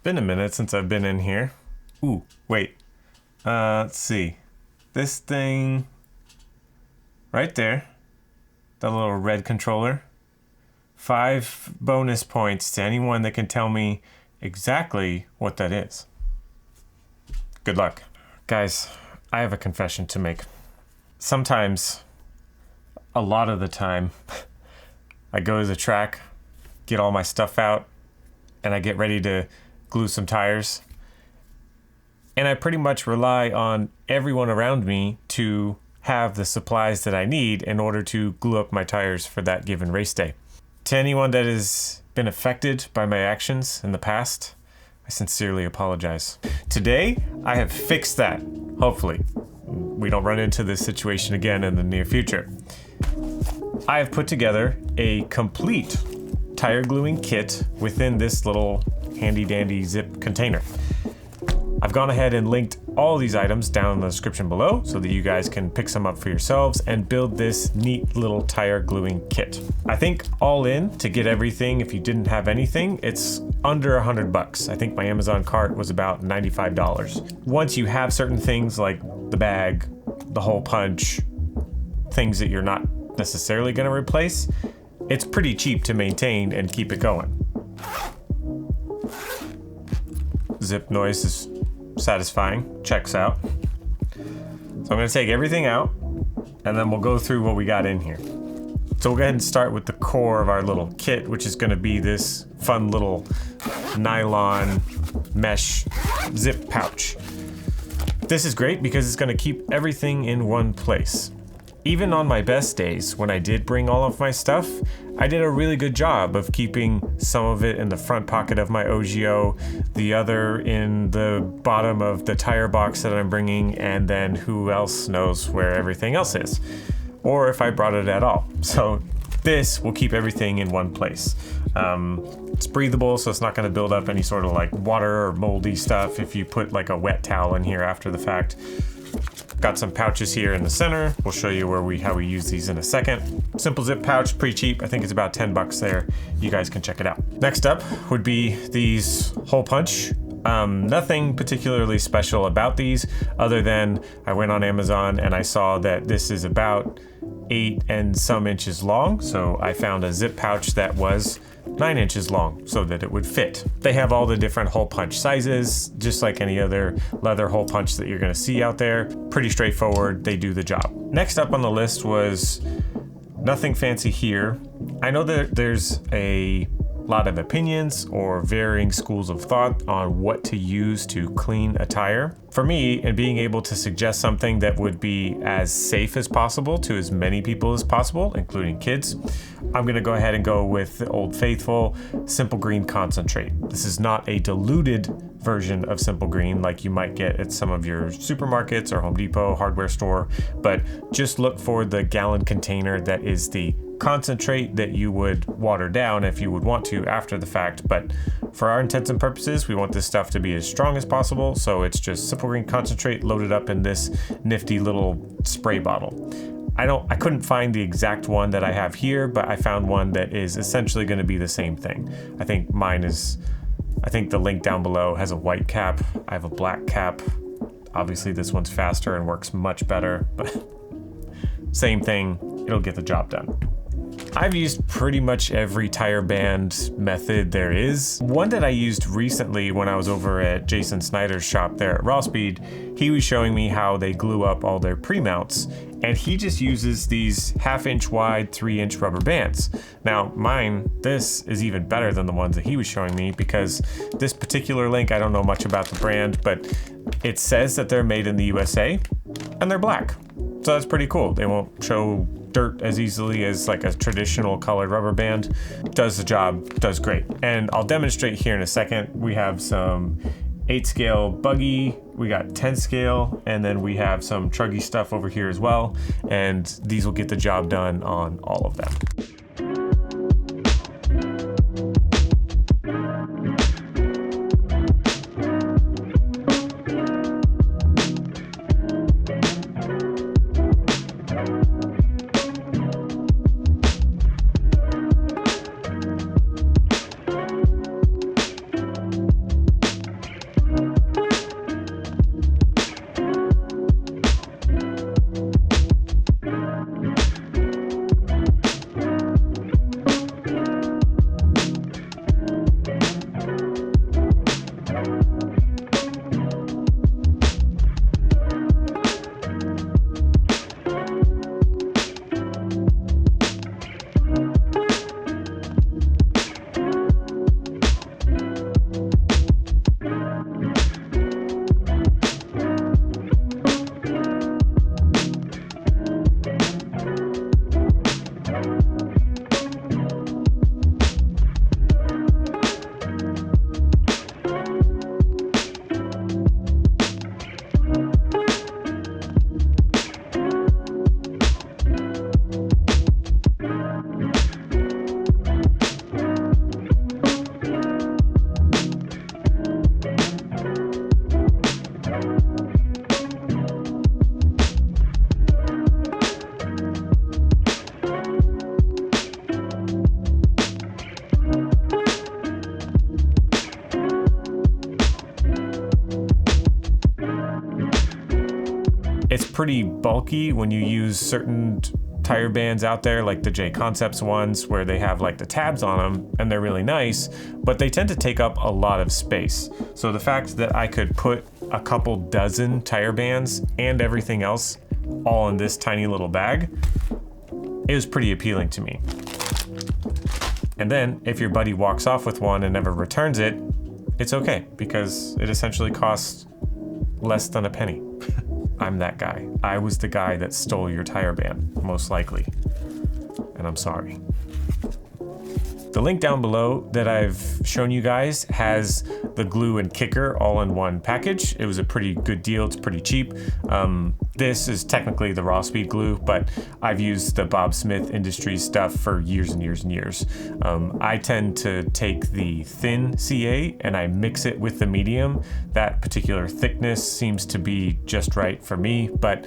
been a minute since I've been in here. Ooh, wait. Let's see. This thing right there, the little red controller. 5 bonus points to anyone that can tell me exactly what that is. Good luck. Guys, I have a confession to make. Sometimes, a lot of the time, I go to the track, get all my stuff out, and I get ready to glue some tires. And I pretty much rely on everyone around me to have the supplies that I need in order to glue up my tires for that given race day. To anyone that has been affected by my actions in the past, I sincerely apologize. Today, I have fixed that. Hopefully, we don't run into this situation again in the near future. I have put together a complete tire gluing kit within this little handy dandy zip container. I've gone ahead and linked all these items down in the description below so that you guys can pick some up for yourselves and build this neat little tire gluing kit. I think all in to get everything, if you didn't have anything, it's under $100. I think my Amazon cart was about $95. Once you have certain things like the bag, the hole punch, things that you're not necessarily going to replace, it's pretty cheap to maintain and keep it going. Zip noise is satisfying, checks out. So I'm going to take everything out and then we'll go through what we got in here. So we'll go ahead and start with the core of our little kit, which is going to be this fun little nylon mesh zip pouch. This is great because it's going to keep everything in one place. Even on my best days, when I did bring all of my stuff, I did a really good job of keeping some of it in the front pocket of my OGO, the other in the bottom of the tire box that I'm bringing, and then who else knows where everything else is, or if I brought it at all. So this will keep everything in one place. It's breathable, so it's not going to build up any sort of like water or moldy stuff if you put like a wet towel in here after the fact. Got some pouches here in the center. We'll show you how we use these in a second. Simple zip pouch, pretty cheap. I think it's about $10 there. You guys can check it out. Next up would be these hole punch. Nothing particularly special about these other than I went on Amazon and I saw that this is about 8 and some inches long. So I found a zip pouch that was 9 inches long so that it would fit. They have all the different hole punch sizes, just like any other leather hole punch that you're gonna see out there. Pretty straightforward, they do the job. Next up on the list was nothing fancy here. I know that there's a lot of opinions or varying schools of thought on what to use to clean a tire. For me, and being able to suggest something that would be as safe as possible to as many people as possible, including kids, I'm gonna go ahead and go with the Old Faithful Simple Green Concentrate. This is not a diluted version of Simple Green like you might get at some of your supermarkets or Home Depot hardware store, but just look for the gallon container that is the concentrate that you would water down if you would want to after the fact. But for our intents and purposes, we want this stuff to be as strong as possible, so it's just Simple Green Concentrate loaded up in this nifty little spray bottle. I couldn't find the exact one that I have here, but I found one that is essentially going to be the same thing. I think the link down below has a white cap. I have a black cap. Obviously this one's faster and works much better, but same thing, it'll get the job done. I've used pretty much every tire band method there is. One that I used recently when I was over at Jason Snyder's shop there at Raw Speed, he was showing me how they glue up all their pre-mounts, and he just uses these 1/2 inch wide, 3 inch rubber bands. Now this is even better than the ones that he was showing me, because this particular link, I don't know much about the brand, but it says that they're made in the USA and they're black. So that's pretty cool. They won't show dirt as easily as like a traditional colored rubber band. Does the job, does great. And I'll demonstrate here in a second. We have some 8 scale buggy, we got 10 scale, and then we have some truggy stuff over here as well. And these will get the job done on all of them. It's pretty bulky when you use certain tire bands out there, like the J Concepts ones where they have like the tabs on them and they're really nice, but they tend to take up a lot of space. So the fact that I could put a couple dozen tire bands and everything else all in this tiny little bag, it was pretty appealing to me. And then if your buddy walks off with one and never returns it, it's okay because it essentially costs less than a penny. I'm that guy. I was the guy that stole your tire band, most likely. And I'm sorry. The link down below that I've shown you guys has the glue and kicker all in one package. It was a pretty good deal. It's pretty cheap. This is technically the raw speed glue, but I've used the Bob Smith Industries stuff for years and years and years. I tend to take the thin CA and I mix it with the medium. That particular thickness seems to be just right for me, but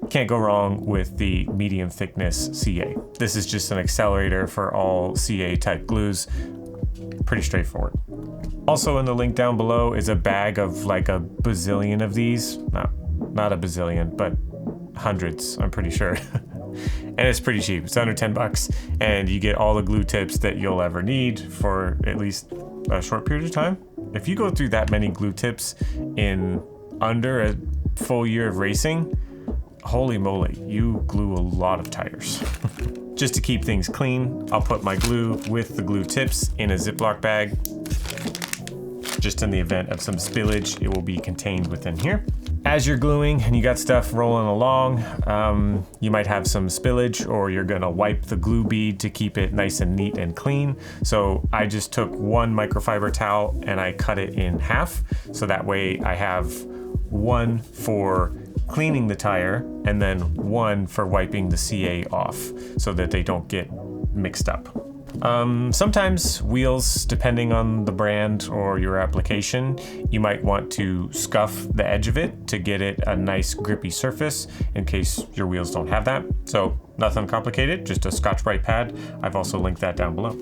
can't go wrong with the medium thickness CA. This is just an accelerator for all CA type glues. Pretty straightforward. Also in the link down below is a bag of like a bazillion of these. Not a bazillion, but hundreds, I'm pretty sure. And it's pretty cheap. It's under 10 bucks and you get all the glue tips that you'll ever need for at least a short period of time. If you go through that many glue tips in under a full year of racing, holy moly, you glue a lot of tires. Just to keep things clean, I'll put my glue with the glue tips in a Ziploc bag. Just in the event of some spillage, it will be contained within here. As you're gluing and you got stuff rolling along, you might have some spillage or you're gonna wipe the glue bead to keep it nice and neat and clean. So I just took one microfiber towel and I cut it in half. So that way I have one for cleaning the tire and then one for wiping the CA off so that they don't get mixed up. Sometimes wheels, depending on the brand or your application, you might want to scuff the edge of it to get it a nice grippy surface in case your wheels don't have that. So nothing complicated, just a Scotch-Brite pad. I've also linked that down below.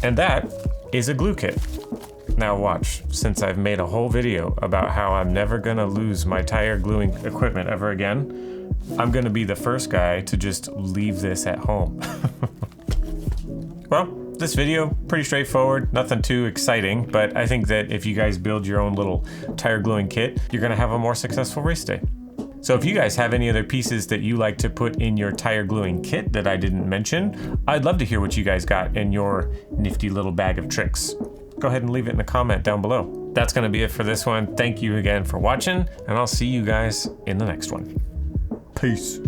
And that is a glue kit. Now watch, since I've made a whole video about how I'm never gonna lose my tire gluing equipment ever again, I'm gonna be the first guy to just leave this at home. Well, this video, pretty straightforward, nothing too exciting, but I think that if you guys build your own little tire gluing kit, you're gonna have a more successful race day. So if you guys have any other pieces that you like to put in your tire gluing kit that I didn't mention, I'd love to hear what you guys got in your nifty little bag of tricks. Go ahead and leave it in a comment down below. That's gonna be it for this one. Thank you again for watching, and I'll see you guys in the next one. Peace.